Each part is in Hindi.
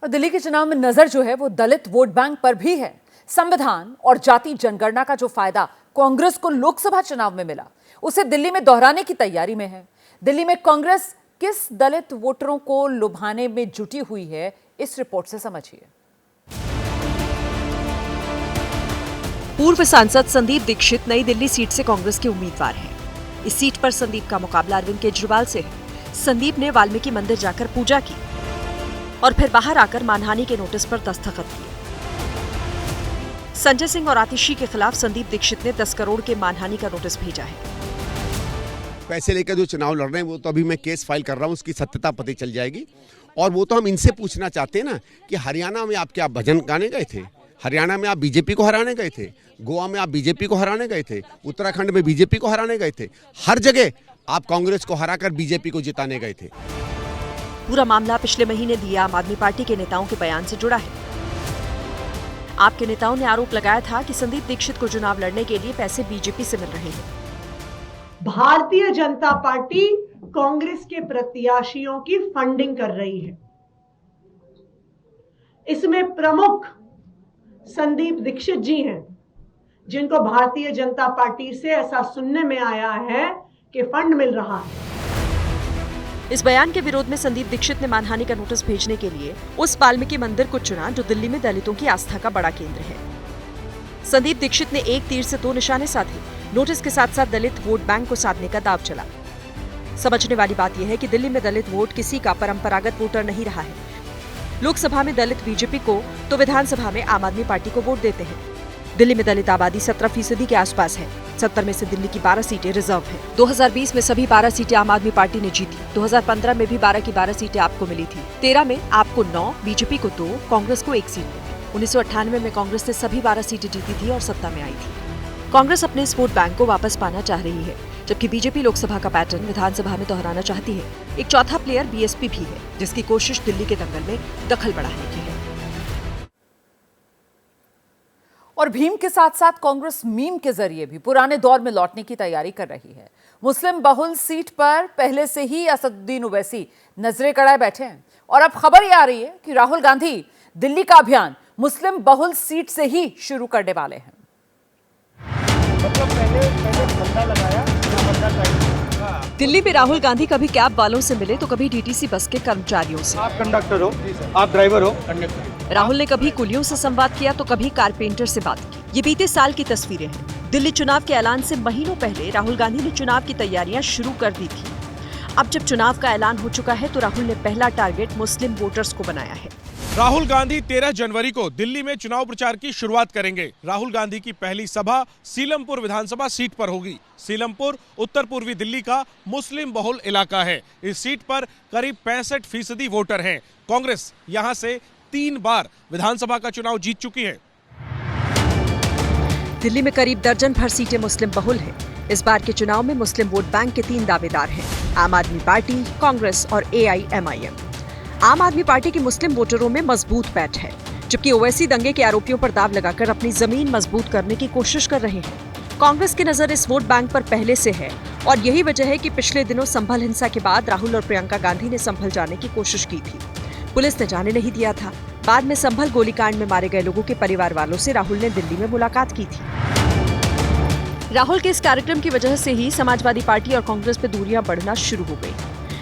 और दिल्ली के चुनाव में नजर जो है वो दलित वोट बैंक पर भी है। संविधान और जाति जनगणना का जो फायदा कांग्रेस को लोकसभा चुनाव में मिला, उसे दिल्ली में दोहराने की तैयारी में है। दिल्ली में कांग्रेस किस दलित वोटरों को लुभाने में जुटी हुई है, इस रिपोर्ट से समझिए। पूर्व सांसद संदीप दीक्षित नई दिल्ली सीट से कांग्रेस के उम्मीदवार हैं। इस सीट पर संदीप का मुकाबला अरविंद केजरीवाल से है। संदीप ने वाल्मीकि मंदिर जाकर पूजा की और फिर बाहर आकर मानहानि के नोटिस पर दस्तखत किए। संजय सिंह और आतिशी के खिलाफ संदीप दीक्षित ने 10 करोड़ के मानहानि का नोटिस भेजा है। पैसे लेकर जो चुनाव लड़ रहे हैं वो तो अभी मैं केस फाइल कर रहा हूँ, उसकी सत्यता पता चल जाएगी। और वो तो हम इनसे पूछना चाहते हैं ना कि हरियाणा में आप क्या भजन गाने गए थे, हरियाणा में आप बीजेपी को हराने गए थे, गोवा में आप बीजेपी को हराने गए थे, उत्तराखंड में बीजेपी को हराने गए थे, हर जगह आप कांग्रेस को हराकर बीजेपी को जिताने गए थे। पूरा मामला पिछले महीने दिए आम आदमी पार्टी के नेताओं के बयान से जुड़ा है। आपके नेताओं ने आरोप लगाया था कि संदीप दीक्षित को चुनाव लड़ने के लिए पैसे बीजेपी से मिल रहे हैं। भारतीय जनता पार्टी कांग्रेस के प्रत्याशियों की फंडिंग कर रही है। इसमें प्रमुख संदीप दीक्षित जी हैं, जिनको भारतीय जनता पार्टी से ऐसा सुनने में आया है कि फंड मिल रहा है। इस बयान के विरोध में संदीप दीक्षित ने मानहानि का नोटिस भेजने के लिए उस वाल्मीकि मंदिर को चुना जो दिल्ली में दलितों की आस्था का बड़ा केंद्र है। संदीप दीक्षित ने एक तीर से 2 निशाने साधे। नोटिस के साथ साथ दलित वोट बैंक को साधने का दांव चला। समझने वाली बात यह है कि दिल्ली में दलित वोट किसी का परंपरागत वोटर नहीं रहा है। लोकसभा में दलित बीजेपी को तो विधानसभा में आम आदमी पार्टी को वोट देते हैं। दिल्ली में दलित आबादी 17% के आसपास है। 70 में से दिल्ली की 12 सीटें रिजर्व हैं। 2020 में सभी 12 सीटें आम आदमी पार्टी ने जीती। 2015 में भी 12 की 12 सीटें आपको मिली थी। 13 में आपको 9, बीजेपी को 2, कांग्रेस को 1 सीट मिली। 1998 में कांग्रेस ने सभी 12 सीटें जीती थी और सत्ता में आई थी। कांग्रेस अपने इस वोट बैंक को वापस पाना चाह रही है, जबकि बीजेपी लोकसभा का पैटर्न विधानसभा में दोहराना चाहती है। एक चौथा प्लेयर बीएसपी भी है, जिसकी कोशिश दिल्ली के दंगल में दखल बढ़ाने की है। और भीम के साथ साथ कांग्रेस मीम के जरिए भी पुराने दौर में लौटने की तैयारी कर रही है। मुस्लिम बहुल सीट पर पहले से ही असदुद्दीन ओवैसी नजरे कड़ाए बैठे हैं और अब खबर ये आ रही है कि राहुल गांधी दिल्ली का अभियान मुस्लिम बहुल सीट से ही शुरू करने वाले हैं। मतलब पहले बंदा लगाया, दिल्ली में राहुल गांधी कभी कैब वालों से मिले तो कभी डीटीसी बस के कर्मचारियों से। आप कंडक्टर हो, आप ड्राइवर हो, कंडक्टर। राहुल ने कभी कुलियों से संवाद किया तो कभी कारपेंटर से बात की। ये बीते साल की तस्वीरें हैं। दिल्ली चुनाव के ऐलान से महीनों पहले राहुल गांधी ने चुनाव की तैयारियां शुरू कर दी थी। अब जब चुनाव का ऐलान हो चुका है तो राहुल ने पहला टारगेट मुस्लिम वोटर्स को बनाया है। राहुल गांधी 13 जनवरी को दिल्ली में चुनाव प्रचार की शुरुआत करेंगे। राहुल गांधी की पहली सभा सीलमपुर विधानसभा सीट पर होगी। सीलमपुर उत्तर पूर्वी दिल्ली का मुस्लिम बहुल इलाका है। इस सीट पर करीब 65% वोटर हैं। कांग्रेस यहां से 3 बार विधानसभा का चुनाव जीत चुकी है। दिल्ली में करीब दर्जन भर सीटें मुस्लिम बहुल है। इस बार के चुनाव में मुस्लिम वोट बैंक के 3 दावेदार हैं: आम आदमी पार्टी, कांग्रेस और AIMIM। आम आदमी पार्टी की मुस्लिम वोटरों में मजबूत पैठ है, जबकि ओवैसी दंगे के आरोपियों पर दाव लगाकर अपनी जमीन मजबूत करने की कोशिश कर रहे हैं। कांग्रेस की नजर इस वोट बैंक पर पहले से है और यही वजह है कि पिछले दिनों संभल हिंसा के बाद राहुल और प्रियंका गांधी ने संभल जाने की कोशिश की थी। पुलिस ने जाने नहीं दिया था। बाद में संभल गोलीकांड में मारे गए लोगों के परिवार वालों से राहुल ने दिल्ली में मुलाकात की थी। राहुल के इस कार्यक्रम की वजह से ही समाजवादी पार्टी और कांग्रेस पे दूरियां बढ़ना शुरू हो गई।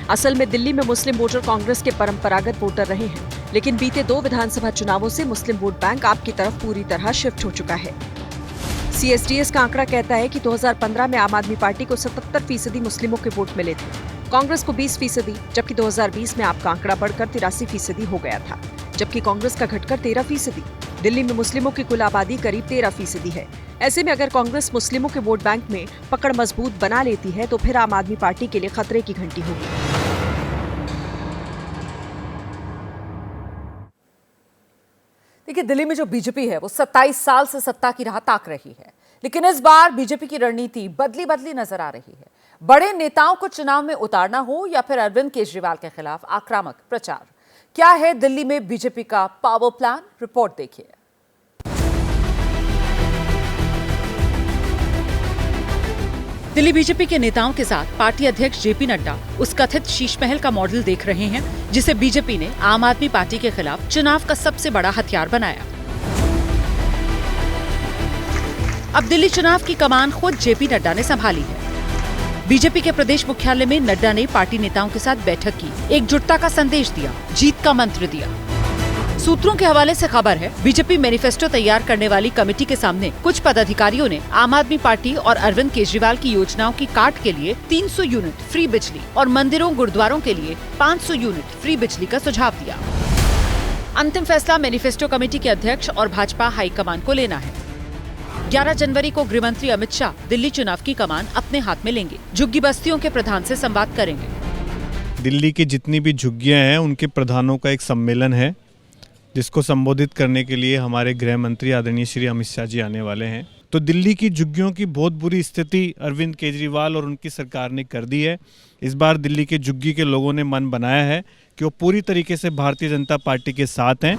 असल में दिल्ली में मुस्लिम वोटर कांग्रेस के परंपरागत वोटर रहे हैं, लेकिन बीते 2 विधानसभा चुनावों से मुस्लिम वोट बैंक आपकी तरफ पूरी तरह शिफ्ट हो चुका है। CSDS का आंकड़ा कहता है कि 2015 में आम आदमी पार्टी को 77% मुस्लिमों के वोट मिले थे, कांग्रेस को 20%, जबकि 2020 में आपका आंकड़ा बढ़कर 83% हो गया था, जबकि कांग्रेस का घटकर 13%। दिल्ली में मुस्लिमों की कुल आबादी करीब 13% है। ऐसे में अगर कांग्रेस मुस्लिमों के वोट बैंक में पकड़ मजबूत बना लेती है तो फिर आम आदमी पार्टी के लिए खतरे की घंटी होगी। देखिए, दिल्ली में जो बीजेपी है वो 27 साल से सत्ता की राह ताक रही है, लेकिन इस बार बीजेपी की रणनीति बदली नजर आ रही है। बड़े नेताओं को चुनाव में उतारना हो या फिर अरविंद केजरीवाल के खिलाफ आक्रामक प्रचार, क्या है दिल्ली में बीजेपी का पावर प्लान? रिपोर्ट देखिए। दिल्ली बीजेपी के नेताओं के साथ पार्टी अध्यक्ष जेपी नड्डा उस कथित शीश महल का मॉडल देख रहे हैं जिसे बीजेपी ने आम आदमी पार्टी के खिलाफ चुनाव का सबसे बड़ा हथियार बनाया। अब दिल्ली चुनाव की कमान खुद जेपी नड्डा ने संभाली है। बीजेपी के प्रदेश मुख्यालय में नड्डा ने पार्टी नेताओं के साथ बैठक की, एकजुटता का संदेश दिया, जीत का मंत्र दिया। सूत्रों के हवाले से खबर है, बीजेपी मैनिफेस्टो तैयार करने वाली कमेटी के सामने कुछ पदाधिकारियों ने आम आदमी पार्टी और अरविंद केजरीवाल की योजनाओं की काट के लिए 300 यूनिट फ्री बिजली और मंदिरों गुरुद्वारों के लिए 500 यूनिट फ्री बिजली का सुझाव दिया। अंतिम फैसला मैनिफेस्टो कमेटी के अध्यक्ष और भाजपा हाईकमान को लेना है। 11 जनवरी को गृह मंत्री अमित शाह दिल्ली चुनाव की कमान अपने हाथ में लेंगे, झुग्गी बस्तियों के प्रधान से संवाद करेंगे। दिल्ली की जितनी भी झुग्गियां हैं उनके प्रधानों का एक सम्मेलन है जिसको संबोधित करने के लिए हमारे गृह मंत्री आदरणीय श्री अमित शाह जी आने वाले हैं। तो दिल्ली की झुग्गियों की बहुत बुरी स्थिति अरविंद केजरीवाल और उनकी सरकार ने कर दी है। इस बार दिल्ली के झुग्गी के लोगों ने मन बनाया है कि वो पूरी तरीके से भारतीय जनता पार्टी के साथ हैं।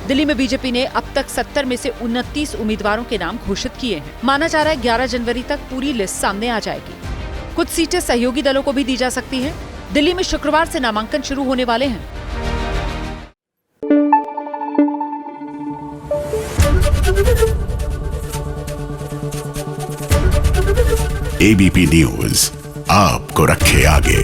दिल्ली में बीजेपी ने अब तक 70 में से 29 उम्मीदवारों के नाम घोषित किए हैं। माना जा रहा है 11 जनवरी तक पूरी लिस्ट सामने आ जाएगी। कुछ सीटें सहयोगी दलों को भी दी जा सकती हैं। दिल्ली में शुक्रवार से नामांकन शुरू होने वाले हैं। एबीपी न्यूज आपको रखे आगे।